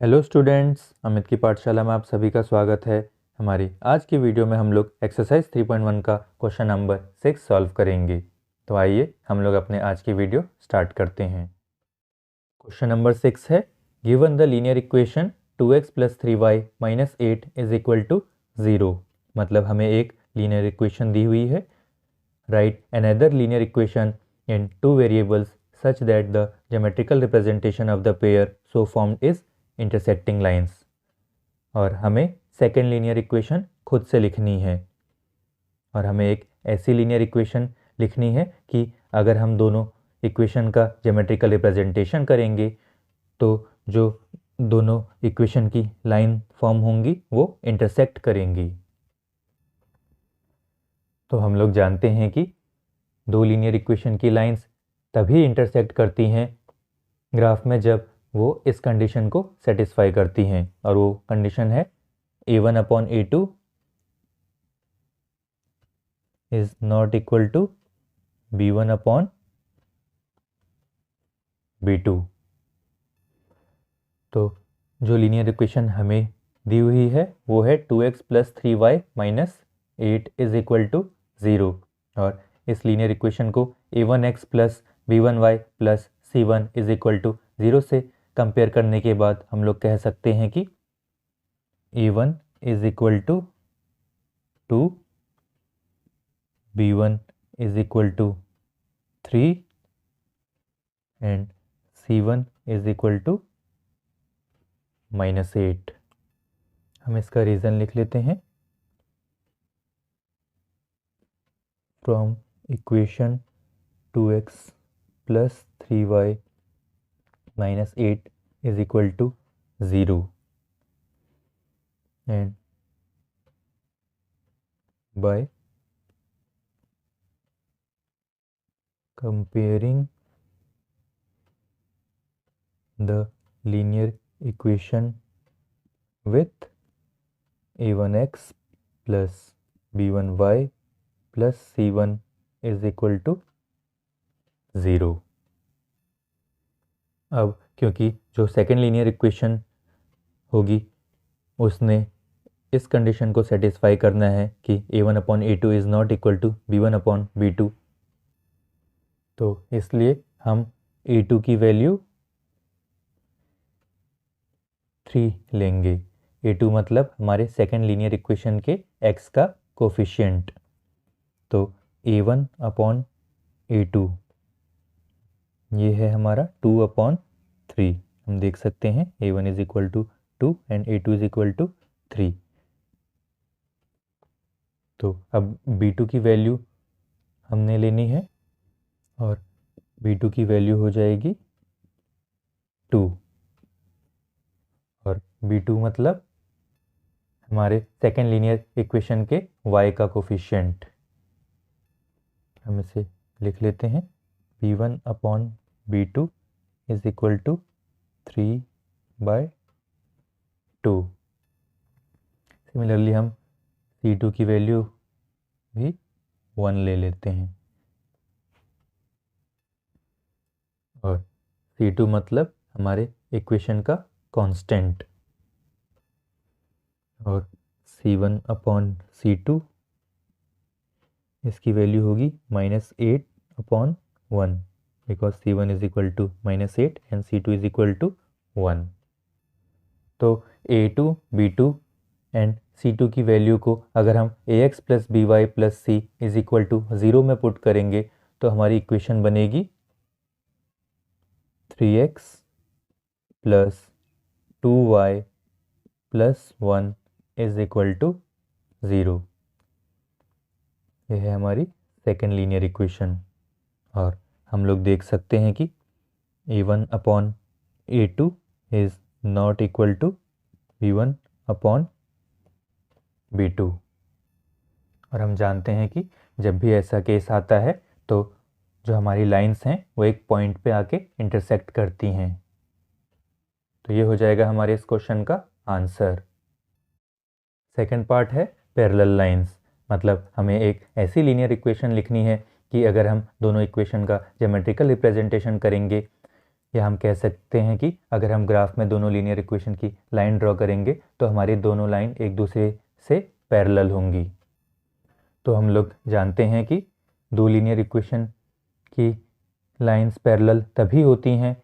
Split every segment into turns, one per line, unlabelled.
Hello students, Amit की पाठशाला में आप सभी का स्वागत है। हमारी आज की वीडियो में हम लोग एक्सरसाइज 3.1 का क्वेश्चन नंबर 6 सॉल्व करेंगे। तो आइए हम लोग अपने आज की वीडियो स्टार्ट करते हैं। क्वेश्चन नंबर 6 है, given the linear equation 2x + 3y - 8 = 0। मतलब हमें एक लीनियर इक्वेशन दी हुई है। Right another linear equation in two variables such that the geometrical representation of the pair so formed is intersecting lines। और हमें सेकेंड लीनियर इक्वेशन खुद से लिखनी है और हमें एक ऐसी लीनियर इक्वेशन लिखनी है कि अगर हम दोनों इक्वेशन का ज्योमेट्रिकल रिप्रेजेंटेशन करेंगे तो जो दोनों इक्वेशन की लाइन फॉर्म होंगी वो इंटरसेक्ट करेंगी। तो हम लोग जानते हैं कि दो लीनियर इक्वेशन की लाइंस तभी इंटरसेक्ट करती हैं ग्राफ में जब वो इस कंडीशन को सेटिस्फाई करती हैं, और वो कंडीशन है a1/a2 is not equal to b1/b2। तो जो लीनियर इक्वेशन हमें दी हुई है वो है 2x + 3y - 8 = 0। और इस लीनियर इक्वेशन को a1x + b1y + c1 = 0 से कंपेयर करने के बाद हम लोग कह सकते हैं कि a1 = 2, b1 = 3 एंड c1 = -8। हम इसका रीज़न लिख लेते हैं। From equation 2x + 3y - 8 = 0 and by comparing the linear equation with a1x + b1y + c1 = 0। अब क्योंकि जो सेकेंड लीनियर इक्वेशन होगी उसने इस कंडीशन को सेटिस्फाई करना है कि a1/a2 is not equal to b1/b2, तो इसलिए हम a2 की वैल्यू 3 लेंगे। a2 मतलब हमारे सेकेंड लीनियर इक्वेशन के x का कोफिशिएंट। तो a1/a2 ये है हमारा 2/3। हम देख सकते हैं a1 = 2 एंड a2 = 3। तो अब b2 की वैल्यू हमने लेनी है और b2 की वैल्यू हो जाएगी 2, और b2 मतलब हमारे सेकेंड लीनियर इक्वेशन के y का कोफिशिएंट। हम इसे लिख लेते हैं b1/b2 = 3/2। सिमिलरली हम c2 की वैल्यू भी 1 ले लेते हैं, और c2 मतलब हमारे इक्वेशन का कांस्टेंट, और c1/c2 इसकी वैल्यू होगी -8/1 बिकॉज c1 = -8 एंड c2 = 1। तो a2 b2 एंड c2 की वैल्यू को अगर हम ax + by + c = 0 में पुट करेंगे तो हमारी इक्वेशन बनेगी 3x + 2y + 1 = 0। यह है हमारी सेकेंड लीनियर इक्वेशन। और हम लोग देख सकते हैं कि a1/a2 is not equal to b1/b2। और हम जानते हैं कि जब भी ऐसा केस आता है तो जो हमारी लाइंस हैं वो एक पॉइंट पे आके इंटरसेक्ट करती हैं। तो ये हो जाएगा हमारे इस क्वेश्चन का आंसर। सेकंड पार्ट है पैरेलल लाइंस। मतलब हमें एक ऐसी लीनियर इक्वेशन लिखनी है कि अगर हम दोनों इक्वेशन का ज्योमेट्रिकल रिप्रेजेंटेशन करेंगे या हम कह सकते हैं कि अगर हम ग्राफ में दोनों लीनियर इक्वेशन की लाइन ड्रॉ करेंगे तो हमारी दोनों लाइन एक दूसरे से पैरेलल होंगी। तो हम लोग जानते हैं कि दो लीनियर इक्वेशन की लाइंस पैरेलल तभी होती हैं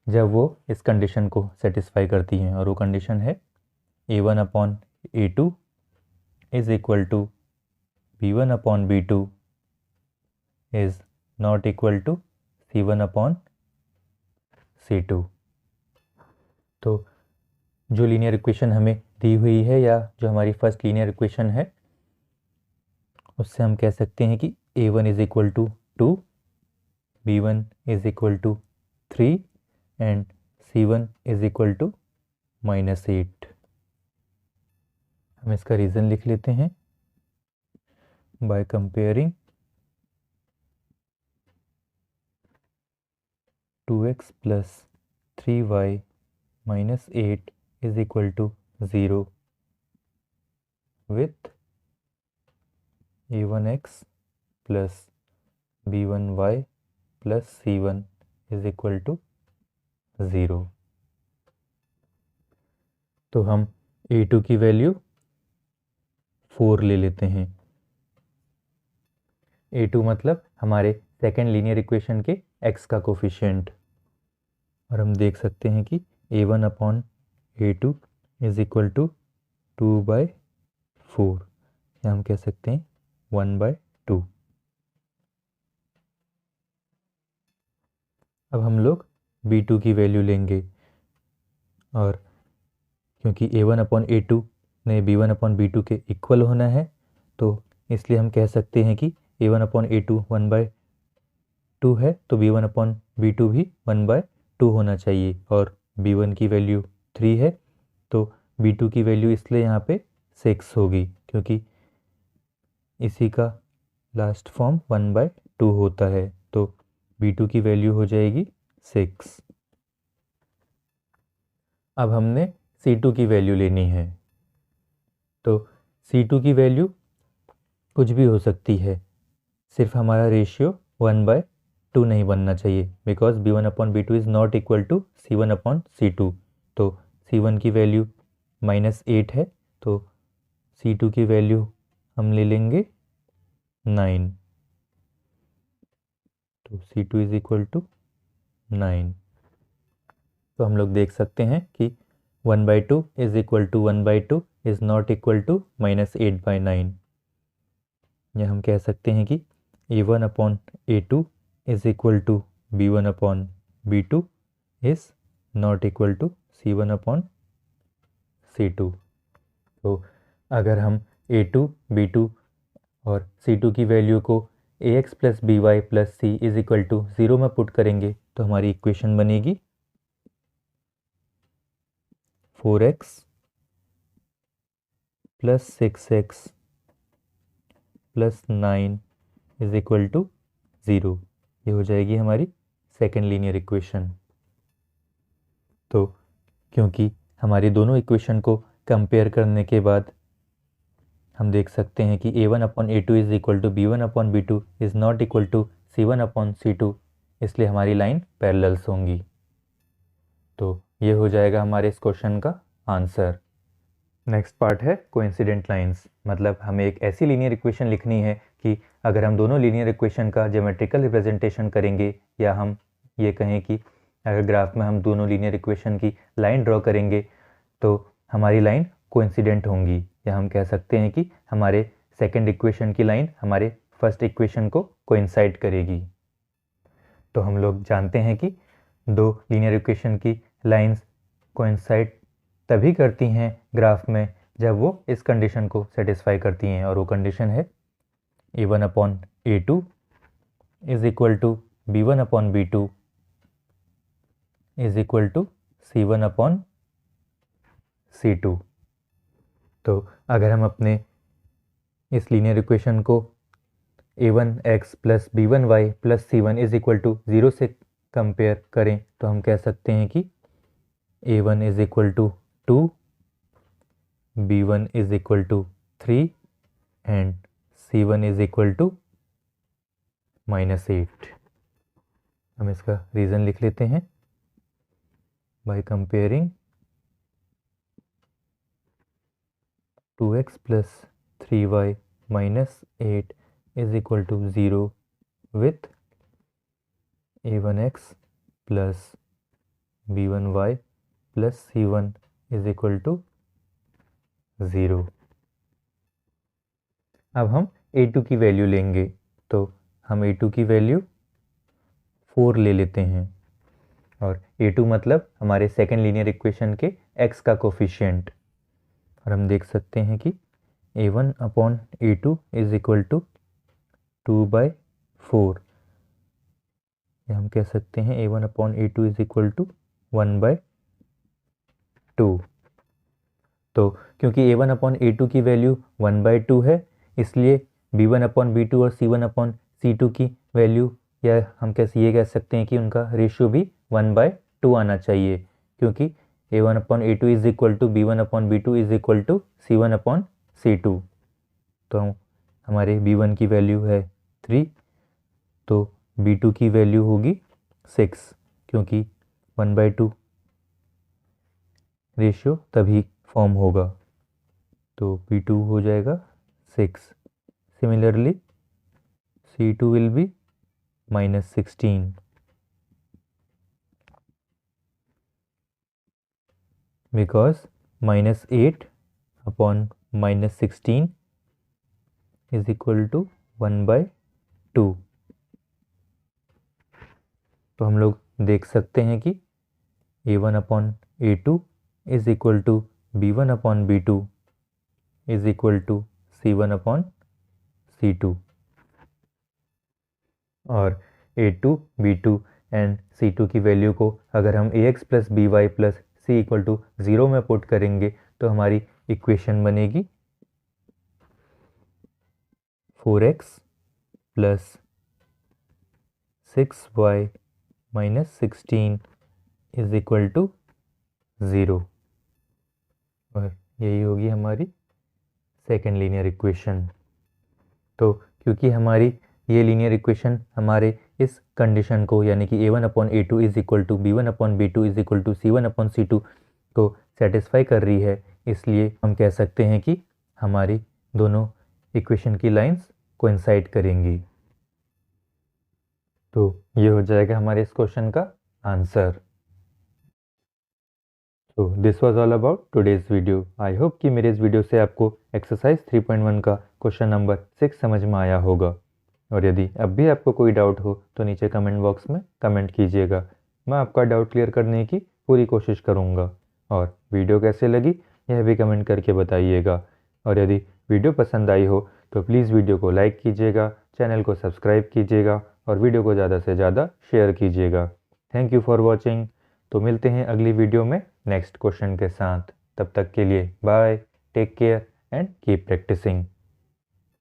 जब वो इस कंडीशन को सेटिस्फाई करती हैं, और वो कंडीशन है a1/a2 is equal to b1/b2 is not equal to c1/c2। तो जो लीनियर इक्वेशन हमें दी हुई है या जो हमारी फर्स्ट लीनियर इक्वेशन है उससे हम कह सकते हैं कि a1 is equal to 2, b1 is equal to 3 and c1 is equal to -8। हम इसका रीज़न लिख लेते हैं। By comparing 2x plus 3y minus 8 is equal to 0 with a1x plus b1y plus c1 is equal to 0। तो हम a2 की value 4 ले लेते हैं। a2 मतलब हमारे सेकेंड लीनियर इक्वेशन के x का कोफिशिएंट, और हम देख सकते हैं कि a1/a2 इज इक्वल टू 2/4, या हम कह सकते हैं 1/2। अब हम लोग b2 की वैल्यू लेंगे, और क्योंकि a1/a2 ने b1/b2 के इक्वल होना है तो इसलिए हम कह सकते हैं कि a1/a2 1/2 है तो b1/b2 भी 1/2 होना चाहिए, और b1 की वैल्यू 3 है तो b2 की वैल्यू इसलिए यहाँ पे 6 होगी, क्योंकि इसी का लास्ट फॉर्म 1/2 होता है, तो b2 की वैल्यू हो जाएगी 6। अब हमने c2 की वैल्यू लेनी है, तो c2 की वैल्यू कुछ भी हो सकती है, सिर्फ हमारा रेशियो 1/2 नहीं बनना चाहिए, because b1/b2 is not equal to c1/c2। तो c1 की वैल्यू -8 है तो c2 की वैल्यू हम ले लेंगे 9, तो c2 इज़ इक्वल टू 9। तो हम लोग देख सकते हैं कि 1/2 is equal to 1/2 is not equal to -8/9, या हम कह सकते हैं कि a1/a2 is equal to b1/b2 is not equal to c1/c2। तो अगर हम a2, b2 और c2 की वैल्यू को ax plus by plus c is equal to 0 में पुट करेंगे तो हमारी इक्वेशन बनेगी 4x plus 6x plus 9 is equal to 0। ये हो जाएगी हमारी सेकेंड लीनियर इक्वेशन। तो क्योंकि हमारी दोनों इक्वेशन को कंपेयर करने के बाद हम देख सकते हैं कि a1/a2 is equal to b1/b2 is not equal to c1/c2, इसलिए हमारी लाइन पैरेलल्स होंगी। तो ये हो जाएगा हमारे इस क्वेश्चन का आंसर। नेक्स्ट पार्ट है कोइंसिडेंट लाइंस, मतलब हमें एक ऐसी लीनियर इक्वेशन लिखनी है कि अगर हम दोनों लीनियर इक्वेशन का ज्योमेट्रिकल रिप्रेजेंटेशन करेंगे, या हम ये कहें कि अगर ग्राफ में हम दोनों लीनियर इक्वेशन की लाइन ड्रॉ करेंगे तो हमारी लाइन कोइंसिडेंट होंगी, या हम कह सकते हैं कि हमारे सेकेंड इक्वेशन की लाइन हमारे फर्स्ट इक्वेशन को कोइंसाइड करेगी। तो हम लोग जानते हैं कि दो लीनियर इक्वेशन की लाइंस कोइंसाइड तभी करती हैं ग्राफ में जब वो इस कंडीशन को सेटिस्फाई करती हैं, और वो कंडीशन है a1/a2 is equal to b1/b2 is equal to c1/c2। तो अगर हम अपने इस लीनियर इक्वेशन को a1x plus b1y plus c1 is equal to 0 से कंपेयर करें तो हम कह सकते हैं कि a1 is equal to 2, b1 is equal to 3 and c1 is equal to -8। हम इसका रीज़न लिख लेते हैं। by comparing 2x plus 3y minus 8 is equal to 0 with a1x plus b1y plus c1 is equal to 0। अब हम a2 की value लेंगे, तो हम a2 की वैल्यू 4 ले लेते हैं, और a2 मतलब हमारे सेकेंड लीनियर इक्वेशन के x का कोफिशिएंट, और हम देख सकते हैं कि a1 upon a2 is equal to 2/4, या हम कह सकते हैं a1 upon a2 is equal to 1/2। तो क्योंकि a1 अपॉन a2 की वैल्यू 1/2 है, इसलिए b1 अपॉन b2 और c1 अपॉन c2 की वैल्यू, या हम कैसे ये कह सकते हैं कि उनका रेशियो भी 1/2 आना चाहिए, क्योंकि a1 upon a2 is equal to b1 upon b2 is equal to c1 upon c2। तो हमारे b1 की वैल्यू है 3, तो b2 की वैल्यू होगी 6, क्योंकि 1/2 रेशियो तभी फॉर्म होगा, तो b2 हो जाएगा 6। Similarly c2 will be -16, because -8 upon -16 is equal to 1/2। तो हम लोग देख सकते हैं कि a1 upon a2 is equal to b1 upon b2 is equal to c1 upon c2, और a2 b2 एंड c2 की वैल्यू को अगर हम ax plus by plus c equal to 0 में पुट करेंगे, तो हमारी इक्वेशन बनेगी 4x plus 6y minus 16 is equal to 0, और यही होगी हमारी सेकेंड लीनियर इक्वेशन। तो क्योंकि हमारी ये लीनियर इक्वेशन हमारे इस कंडीशन को, यानी कि a1 upon a2 is equal to b1 upon b2 is equal to c1 upon c2 को सेटिस्फाई कर रही है, इसलिए हम कह सकते हैं कि हमारी दोनों इक्वेशन की लाइंस कोइंसाइड करेंगी। तो ये हो जाएगा हमारे इस क्वेश्चन का आंसर। तो this was all about today's video. I hope कि मेरे इस वीडियो से आपको एक्सरसाइज 3.1 का क्वेश्चन नंबर 6 समझ में आया होगा, और यदि अब भी आपको कोई डाउट हो तो नीचे कमेंट बॉक्स में कमेंट कीजिएगा, मैं आपका डाउट क्लियर करने की पूरी कोशिश करूँगा। और वीडियो कैसे लगी यह भी कमेंट करके बताइएगा, और यदि वीडियो पसंद आई हो तो प्लीज़ वीडियो को लाइक कीजिएगा, चैनल को सब्सक्राइब कीजिएगा, और वीडियो को ज़्यादा से ज़्यादा शेयर कीजिएगा। Thank you for watching. तो मिलते हैं अगली वीडियो में नेक्स्ट क्वेश्चन के साथ। तब तक के लिए bye, take care and keep practising.